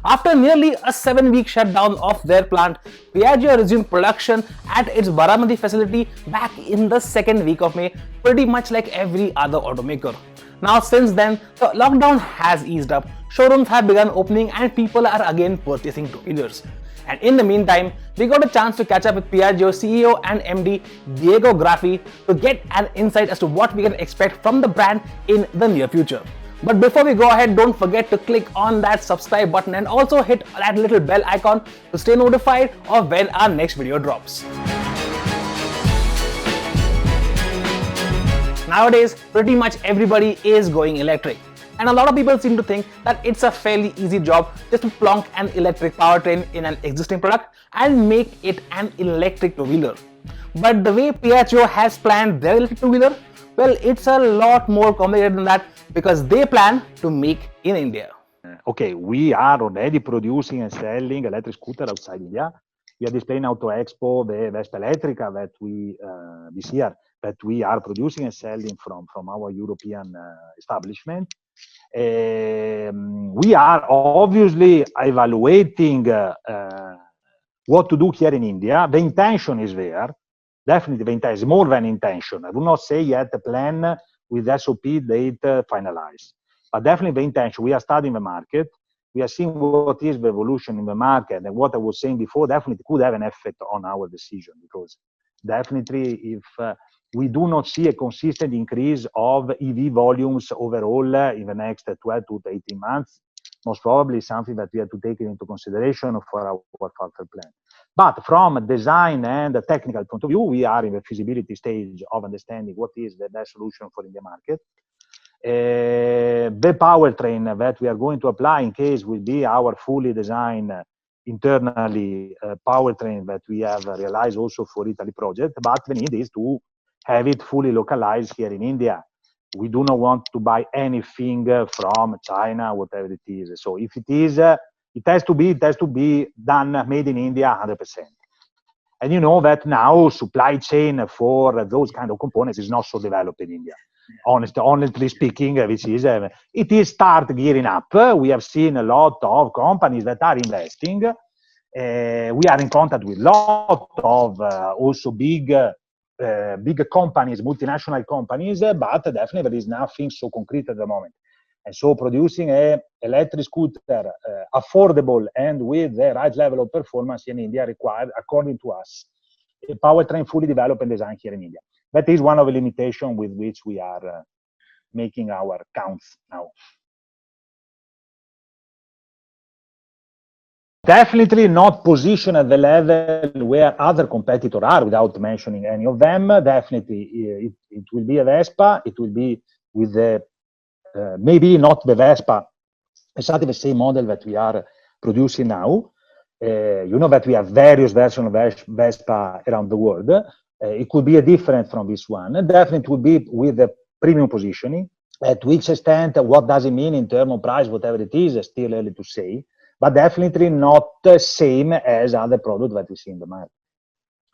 After nearly a 7-week shutdown of their plant, Piaggio resumed production at its Baramati facility back in the second week of May, pretty much like every other automaker. Now since then, the lockdown has eased up, showrooms have begun opening and people are again purchasing two-wheelers. And in the meantime, we got a chance to catch up with Piaggio CEO and MD Diego Graffi to get an insight as to what we can expect from the brand in the near future. But before we go ahead, don't forget to click on that subscribe button and also hit that little bell icon to stay notified of when our next video drops. Nowadays, pretty much everybody is going electric. And a lot of people seem to think that it's a fairly easy job just to plonk an electric powertrain in an existing product and make it an electric two-wheeler. But the way Piaggio has planned their electric two-wheeler, well, it's a lot more complicated than that because they plan to make in India. Okay, we are already producing and selling electric scooter outside India. We are displaying Auto Expo the Vespa Elettrica that we this year that we are producing and selling from our European establishment. We are obviously evaluating what to do here in India. The intention is there. Definitely the intention is more than intention. I will not say yet the plan with SOP date finalized. But definitely the intention, we are studying the market. We are seeing what is the evolution in the market, and what I was saying before definitely could have an effect on our decision, because definitely if we do not see a consistent increase of EV volumes overall in the next 12 to 18 months, most probably something that we have to take into consideration for our further plan. But from a design and a technical point of view, we are in the feasibility stage of understanding what is the best solution for India market. The powertrain that we are going to apply in case will be our fully designed internally powertrain that we have realized also for Italy project, but the need is to have it fully localized here in India. We do not want to buy anything from China, whatever it is. So if it is, it has to be done, made in India 100%. And you know that now supply chain for those kind of components is not so developed in India. Honestly speaking, which is it is start gearing up. We have seen a lot of companies that are investing. We are in contact with a lot of also big companies, multinational companies, but definitely there is nothing so concrete at the moment. And so producing an electric scooter affordable and with the right level of performance in India required, according to us, a powertrain fully developed and designed here in India. That is one of the limitations with which we are making our counts now. Definitely not positioned at the level where other competitors are, without mentioning any of them. Definitely, it will be a Vespa. It will be with the maybe not the Vespa, exactly the same model that we are producing now. You know that we have various versions of Vespa around the world. It could be a different from this one. Definitely it would be with the premium positioning. At which extent, what does it mean in terms of price, whatever it is still early to say. But definitely not the same as other products that we see in the market.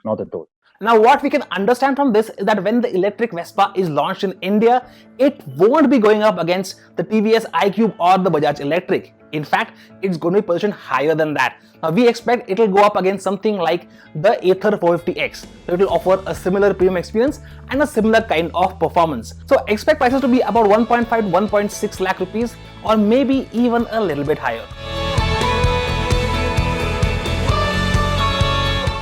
Not at all. Now what we can understand from this is that when the electric Vespa is launched in India, it won't be going up against the TVS iQube or the Bajaj Electric. In fact, it's going to be positioned higher than that. Now we expect it will go up against something like the Ather 450X. So it will offer a similar premium experience and a similar kind of performance. So expect prices to be about 1.5 to 1.6 lakh rupees, or maybe even a little bit higher.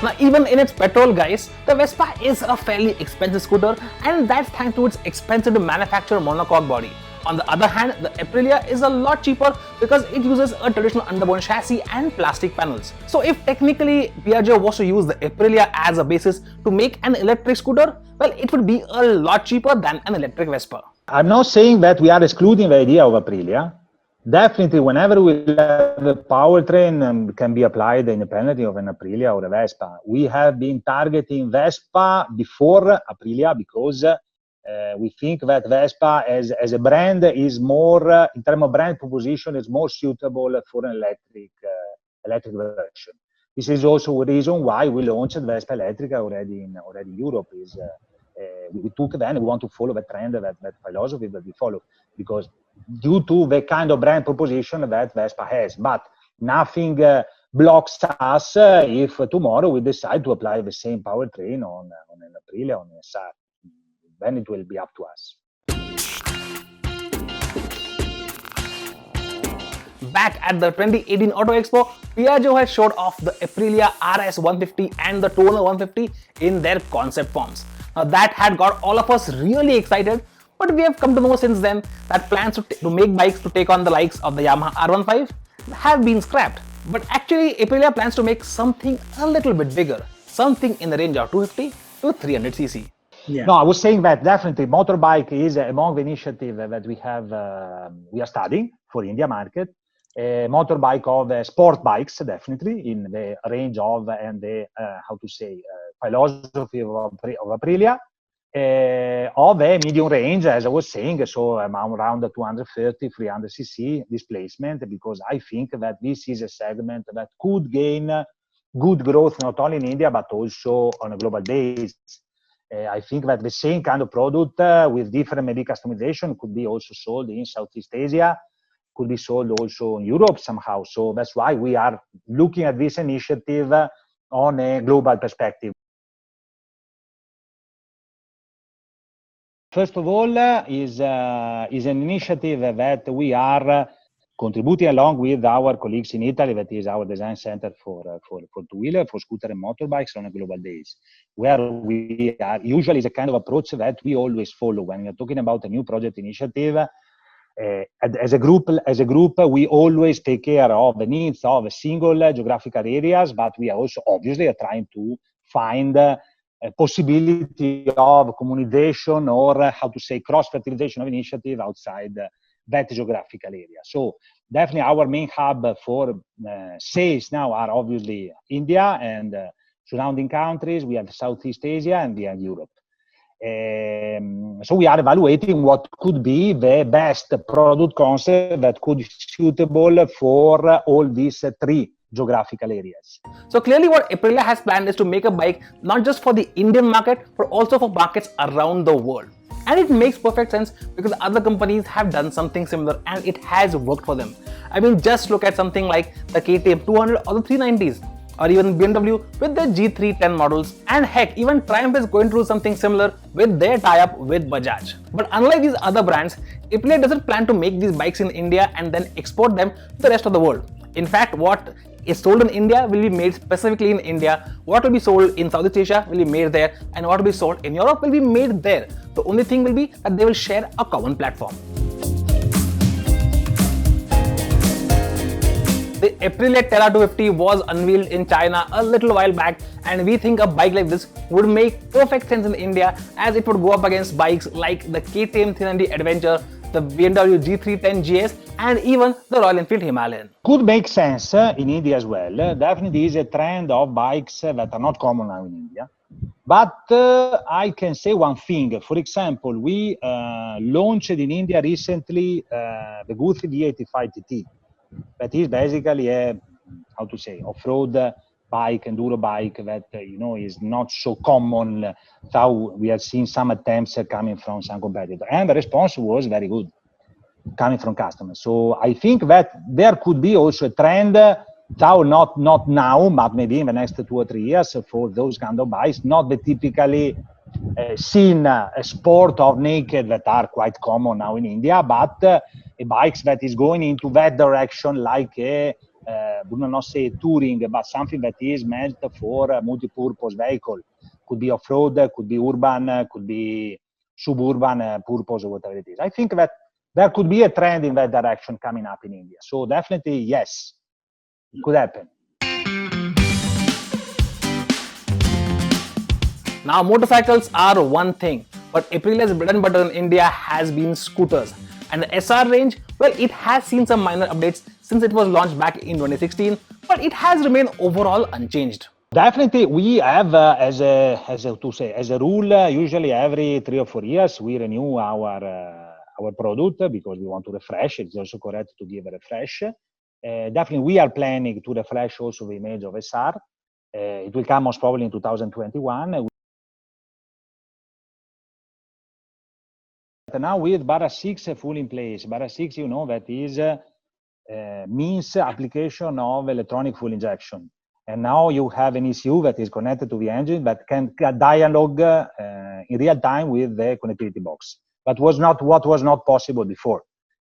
Now even in its petrol, guys, the Vespa is a fairly expensive scooter, and that's thanks to its expensive to manufacture monocoque body. On the other hand, the Aprilia is a lot cheaper because it uses a traditional underbone chassis and plastic panels. So if technically Piaggio was to use the Aprilia as a basis to make an electric scooter, well, it would be a lot cheaper than an electric Vespa. I'm not saying that we are excluding the idea of Aprilia. Definitely, whenever we have a powertrain can be applied independently of an Aprilia or a Vespa. We have been targeting Vespa before Aprilia because we think that Vespa as a brand is more, in terms of brand proposition, is more suitable for an electric version. This is also a reason why we launched Vespa Elettrica already in Europe. We took then, we want to follow the trend, that philosophy that we follow, because due to the kind of brand proposition that Vespa has. But nothing blocks us if tomorrow we decide to apply the same powertrain on an Aprilia, on an SR. Then it will be up to us. Back at the 2018 Auto Expo, Piaggio has showed off the Aprilia RS 150 and the Tuono 150 in their concept forms. Now that had got all of us really excited, but we have come to know since then that plans to make bikes to take on the likes of the Yamaha R15 have been scrapped. But actually, Aprilia plans to make something a little bit bigger, something in the range of 250 to 300cc. Yeah. No, I was saying that definitely motorbike is among the initiatives that we are studying for India market. Motorbike of sport bikes, definitely in the range of and the philosophy of Aprilia. Of a medium range, as I was saying, so around 230, 300cc displacement, because I think that this is a segment that could gain good growth not only in India but also on a global basis. I think that the same kind of product with different maybe customization could be also sold in Southeast Asia, could be sold also in Europe somehow. So that's why we are looking at this initiative on a global perspective. First of all, is an initiative that we are contributing along with our colleagues in Italy, that is our design center for two-wheeler, for scooter and motorbikes on a global basis, where we are usually is a kind of approach that we always follow when we are talking about a new project initiative. As a group, we always take care of the needs of single geographical areas, but we are also obviously trying to find a possibility of communization or cross-fertilization of initiative outside that geographical area. So definitely our main hub for sales now are obviously India and surrounding countries. We have Southeast Asia and we have Europe. So we are evaluating what could be the best product concept that could be suitable for all these three geographical areas. So clearly what Aprilia has planned is to make a bike not just for the Indian market but also for markets around the world. And it makes perfect sense because other companies have done something similar and it has worked for them. I mean, just look at something like the KTM 200 or the 390s, or even BMW with their G310 models, and heck, even Triumph is going through something similar with their tie-up with Bajaj. But unlike these other brands, Aprilia doesn't plan to make these bikes in India and then export them to the rest of the world. In fact, what is sold in India will be made specifically in India, what will be sold in Southeast Asia will be made there, and what will be sold in Europe will be made there. The only thing will be that they will share a common platform. The Aprilia Terra 250 was unveiled in China a little while back, and we think a bike like this would make perfect sense in India as it would go up against bikes like the KTM 390 Adventure, the BMW G310 GS, and even the Royal Enfield Himalayan. Could make sense in India as well. Definitely is a trend of bikes that are not common now in India. But I can say one thing. For example, we launched in India recently the Guthrie D85 TT. That is basically a, off-road bike, enduro bike that, is not so common. So we have seen some attempts coming from some competitors. And the response was very good coming from customers. So I think that there could be also a trend, not now, but maybe in the next 2 or 3 years for those kind of bikes, not the typically seen a sport of naked that are quite common now in India, but a bikes that is going into that direction, like a, would not say touring, but something that is meant for a multi-purpose vehicle. Could be off-road, could be urban, could be suburban purpose or whatever it is. I think that there could be a trend in that direction coming up in India. So definitely, yes, it could happen. Now, motorcycles are one thing, but Aprilia's bread and butter in India has been scooters. And the SR range, well, it has seen some minor updates since it was launched back in 2016, but it has remained overall unchanged. Definitely, we have as a rule, usually every 3 or 4 years, we renew our product because we want to refresh. It's also correct to give a refresh. Definitely, we are planning to refresh also the image of SR. It will come most probably in 2021. Now with Bara 6 full in place, Bara 6, that is means application of electronic fuel injection. And now you have an ECU that is connected to the engine that can dialogue in real time with the connectivity box. But what was not possible before,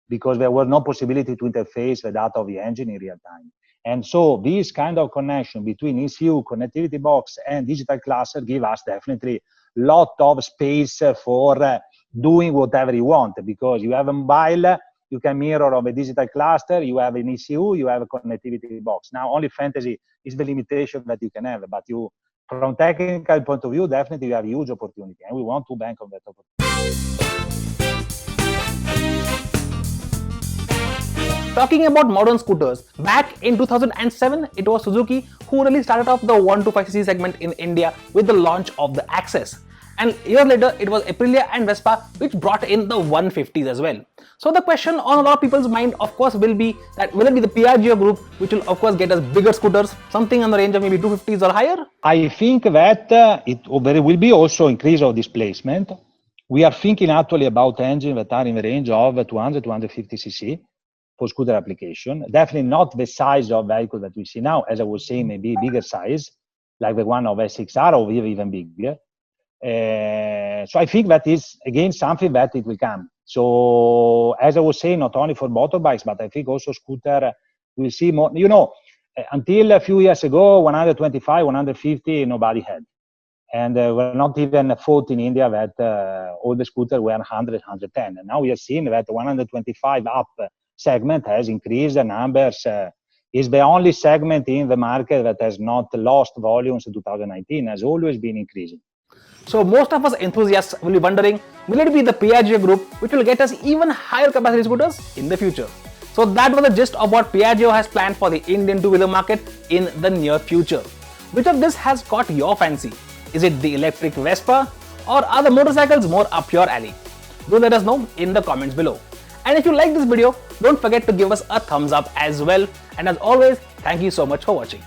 because there was no possibility to interface the data of the engine in real time. And so this kind of connection between ECU, connectivity box, and digital cluster give us definitely a lot of space for doing whatever you want, because you have a mobile, you can mirror of a digital cluster, you have an ECU, you have a connectivity box. Now, only fantasy is the limitation that you can have, but you, from technical point of view, definitely you have huge opportunity, and we want to bank on that opportunity. Talking about modern scooters, back in 2007, it was Suzuki who really started off the 125cc segment in India with the launch of the Access. And years later, it was Aprilia and Vespa which brought in the 150s as well. So the question on a lot of people's mind, of course, will be that will it be the Piaggio group which will, of course, get us bigger scooters, something on the range of maybe 250s or higher? I think that there will be also increase of displacement. We are thinking actually about engines that are in the range of 200, 250cc for scooter application. Definitely not the size of vehicle that we see now, as I was saying, maybe bigger size, like the one of S6R or even bigger. So I think that is, again, something that it will come. So as I was saying, not only for motorbikes, but I think also scooter will see more. You know, until a few years ago, 125, 150, nobody had. And we're not even thought in India that all the scooters were 100, 110. And now we are seeing that 125 up segment has increased the numbers. Is the only segment in the market that has not lost volumes in 2019, has always been increasing. So most of us enthusiasts will be wondering, will it be the Piaggio group which will get us even higher capacity scooters in the future? So that was the gist of what Piaggio has planned for the Indian two-wheeler market in the near future. Which of this has caught your fancy? Is it the electric Vespa, or are the motorcycles more up your alley? Do let us know in the comments below. And if you like this video, don't forget to give us a thumbs up as well. And as always, thank you so much for watching.